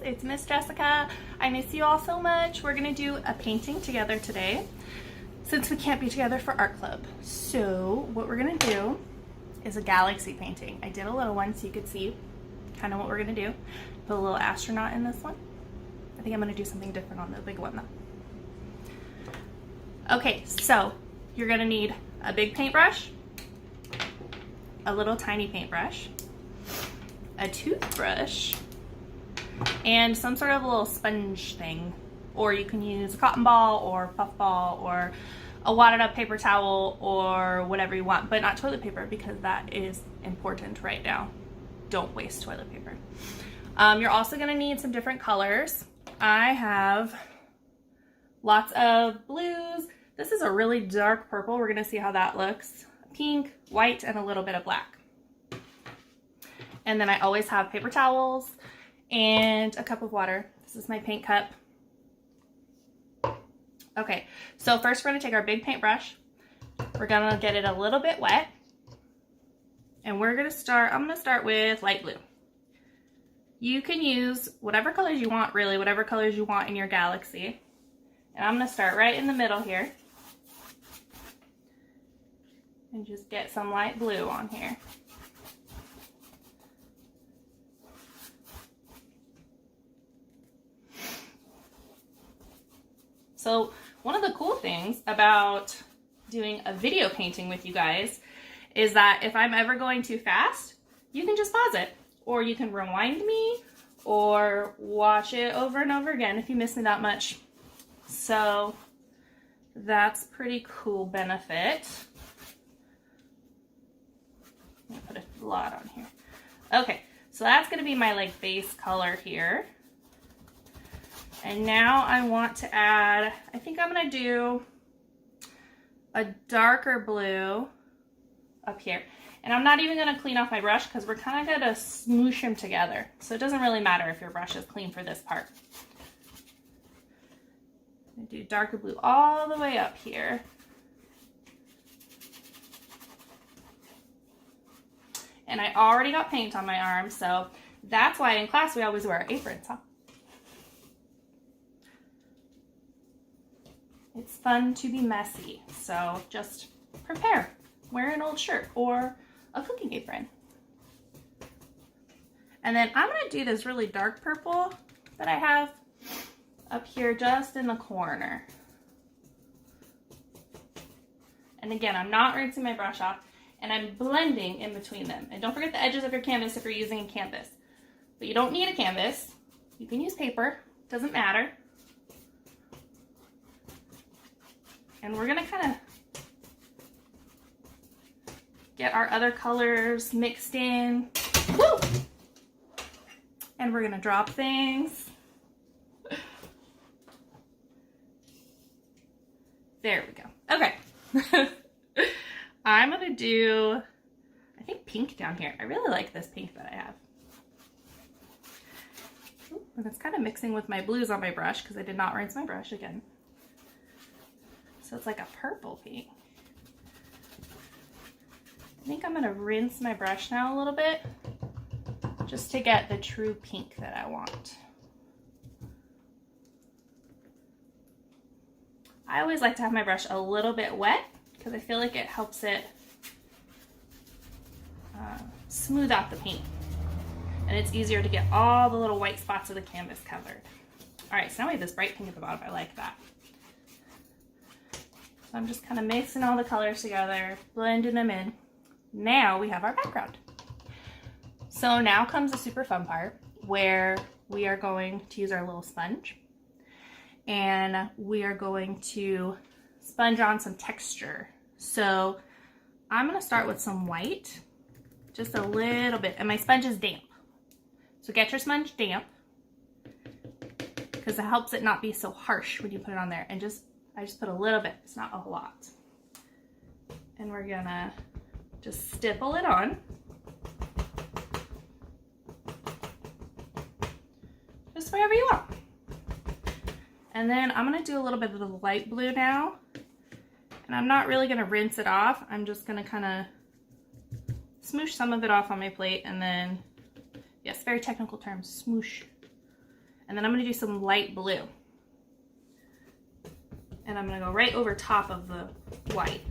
it's Miss Jessica. I miss you all so much. We're gonna do a painting together today since we can't be together for art club. So what we're gonna do is a galaxy painting. I did a little one so you could see kind of what we're gonna do. Put a little astronaut in this one. I think I'm gonna do something different on the big one though. Okay, so you're gonna need a big paintbrush, a little tiny paintbrush, a toothbrush, and some sort of a little sponge thing. Or you can use a cotton ball or puff ball or a wadded up paper towel or whatever you want, but not toilet paper because that is important right now. Don't waste toilet paper. You're also gonna need some different colors. I have lots of blues. This is a really dark purple. We're gonna see how that looks. Pink, white, and a little bit of black. And then I always have paper towels and a cup of water. This is my paint cup. Okay, so first we're gonna take our big paintbrush. We're gonna get it a little bit wet. And we're gonna start, I'm gonna start with light blue. You can use whatever colors you want, really, whatever colors you want in your galaxy. And I'm gonna start right in the middle here. And just get some light blue on here. So one of the cool things about doing a video painting with you guys is that if I'm ever going too fast, you can just pause it, or you can rewind me or watch it over and over again if you miss me that much. So that's pretty cool benefit. I'm gonna put a lot on here. Okay, so that's gonna be my like base color here. And now I want to add, I think I'm gonna do a darker blue up here. And I'm not even gonna clean off my brush because we're kind of gonna smoosh them together. So it doesn't really matter if your brush is clean for this part. I'm gonna do darker blue all the way up here. And I already got paint on my arm, so that's why in class we always wear aprons, huh? It's fun to be messy, so just prepare. Wear an old shirt or a cooking apron. And then I'm gonna do this really dark purple that I have up here just in the corner. And again, I'm not rinsing my brush off, and I'm blending in between them. And don't forget the edges of your canvas if you're using a canvas. But you don't need a canvas. You can use paper, doesn't matter. And we're gonna kind of get our other colors mixed in. Woo! And we're gonna drop things. There we go. Okay. I'm gonna do, I think, pink down here. I really like this pink that I have. Ooh, and it's kind of mixing with my blues on my brush because I did not rinse my brush again. So it's like a purple pink. I think I'm gonna rinse my brush now a little bit just to get the true pink that I want. I always like to have my brush a little bit wet because I feel like it helps it smooth out the paint. And it's easier to get all the little white spots of the canvas covered. All right, so now we have this bright pink at the bottom. I like that. So I'm just kind of mixing all the colors together, blending them in. Now we have our background. So now comes the super fun part where we are going to use our little sponge and we are going to sponge on some texture. So I'm gonna start with some white, just a little bit, and my sponge is damp. So get your sponge damp because it helps it not be so harsh when you put it on there. And I just put a little bit, it's not a lot. And we're gonna just stipple it on. Just wherever you want. And then I'm gonna do a little bit of the light blue now. And I'm not really gonna rinse it off. I'm just gonna kinda smoosh some of it off on my plate and then, yes, very technical term, smoosh. And then I'm going to do some light blue. And I'm going to go right over top of the white.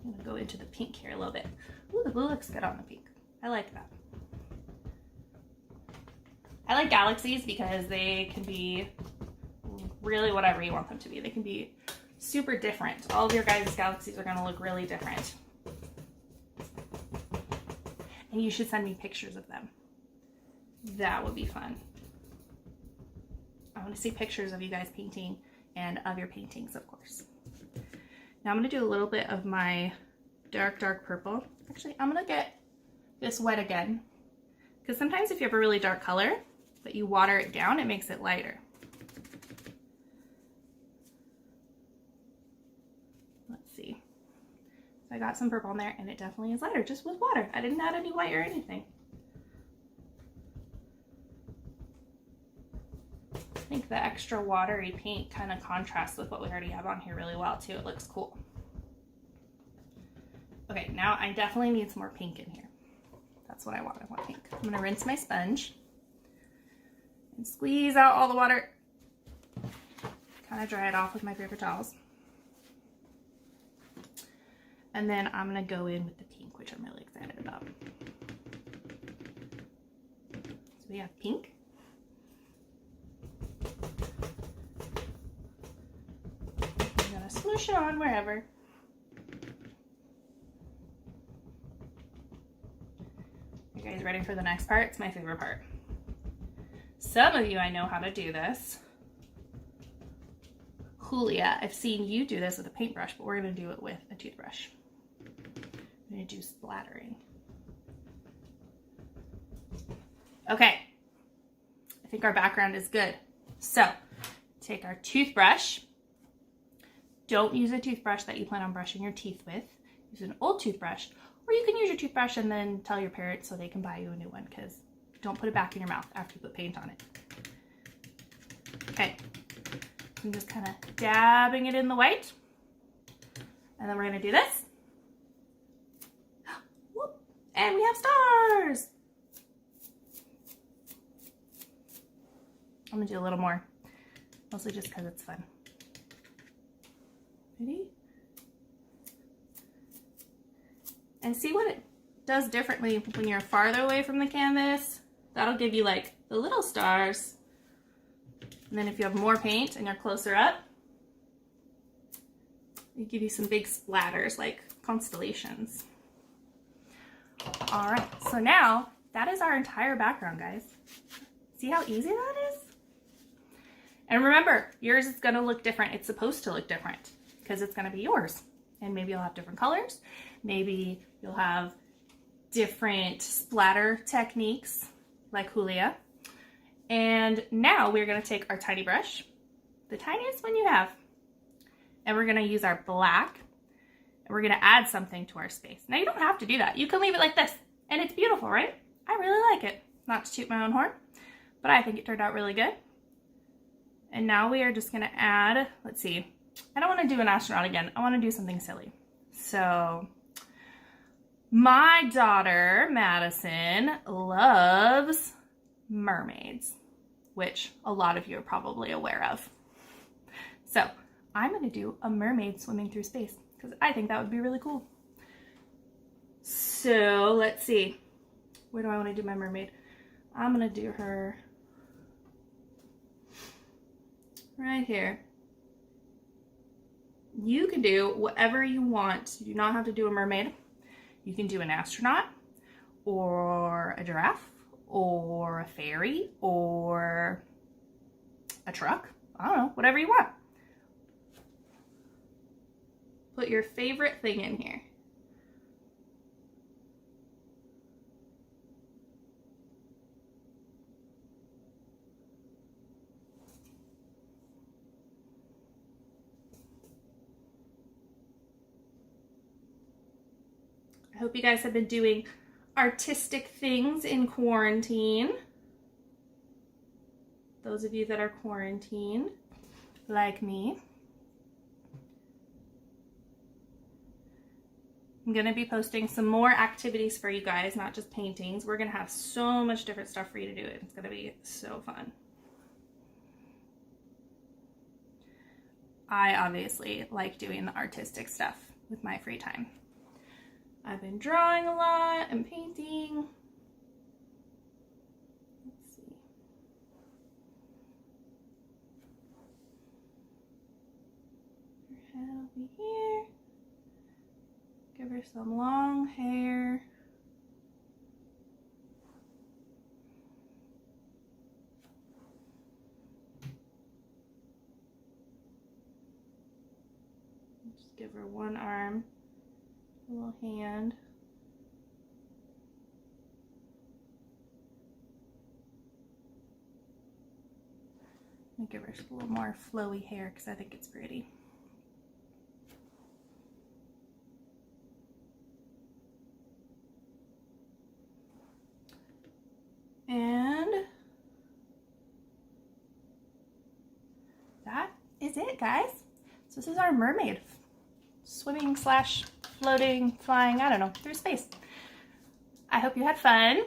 I'm going to go into the pink here a little bit. Ooh, the blue looks good on the pink. I like that. I like galaxies because they can be really whatever you want them to be. They can be super different. All of your guys' galaxies are going to look really different. And you should send me pictures of them. That would be fun. I want to see pictures of you guys painting and of your paintings, of course. Now I'm going to do a little bit of my dark purple. Actually, I'm going to get this wet again, because sometimes if you have a really dark color, but you water it down, it makes it lighter. Let's see. So I got some purple in there, and it definitely is lighter just with water. I didn't add any white or anything. I think the extra watery paint kind of contrasts with what we already have on here really well too. It looks cool. Okay, now I definitely need some more pink in here. That's what I want. I want pink. I'm gonna rinse my sponge and squeeze out all the water. Kind of dry it off with my paper towels. And then I'm gonna go in with the pink, which I'm really excited about. So we have pink. I'm gonna smoosh it on wherever. You guys ready for the next part? It's my favorite part. Some of you, I know how to do this. Julia, I've seen you do this with a paintbrush, but we're gonna do it with a toothbrush. I'm gonna do splattering. Okay, I think our background is good. So, take our toothbrush. Don't use a toothbrush that you plan on brushing your teeth with. Use an old toothbrush, or you can use your toothbrush and then tell your parents so they can buy you a new one, because don't put it back in your mouth after you put paint on it. Okay, I'm just kind of dabbing it in the white. And then we're gonna do this. Whoop, and we have stars. I'm gonna do a little more, mostly just because it's fun. Ready? And see what it does differently when you're farther away from the canvas. That'll give you like the little stars. And then if you have more paint and you're closer up, it give you some big splatters like constellations. All right, so now that is our entire background, guys. See how easy that is? And remember, yours is gonna look different. It's supposed to look different because it's gonna be yours. And maybe you'll have different colors. Maybe you'll have different splatter techniques like Julia. And now we're gonna take our tiny brush, the tiniest one you have, and we're gonna use our black, and we're gonna add something to our space. Now you don't have to do that. You can leave it like this, and it's beautiful, right? I really like it. Not to toot my own horn, but I think it turned out really good. And now we are just gonna add, let's see, I don't wanna do an astronaut again. I wanna do something silly. So, my daughter, Madison, loves mermaids, which a lot of you are probably aware of. So, I'm gonna do a mermaid swimming through space because I think that would be really cool. So, let's see. Where do I wanna do my mermaid? I'm gonna do her right here. You can do whatever you want. You do not have to do a mermaid. You can do an astronaut or a giraffe or a fairy or a truck. I don't know, whatever you want. Put your favorite thing in here. I hope you guys have been doing artistic things in quarantine. Those of you that are quarantined, like me. I'm going to be posting some more activities for you guys, not just paintings. We're going to have so much different stuff for you to do. It's going to be so fun. I obviously like doing the artistic stuff with my free time. I've been drawing a lot and painting. Let's see. Her head will be here. Give her some long hair. Just give her one arm, a little hand. And give her just a little more flowy hair because I think it's pretty. And that is it, guys. So this is our mermaid swimming slash floating, flying, I don't know, through space. I hope you had fun.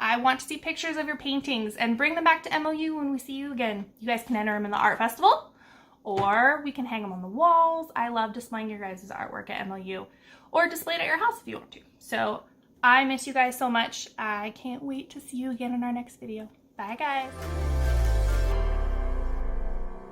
I want to see pictures of your paintings and bring them back to MOU when we see you again. You guys can enter them in the art festival, or we can hang them on the walls. I love displaying your guys' artwork at MOU, or display it at your house if you want to. So I miss you guys so much. I can't wait to see you again in our next video. Bye, guys.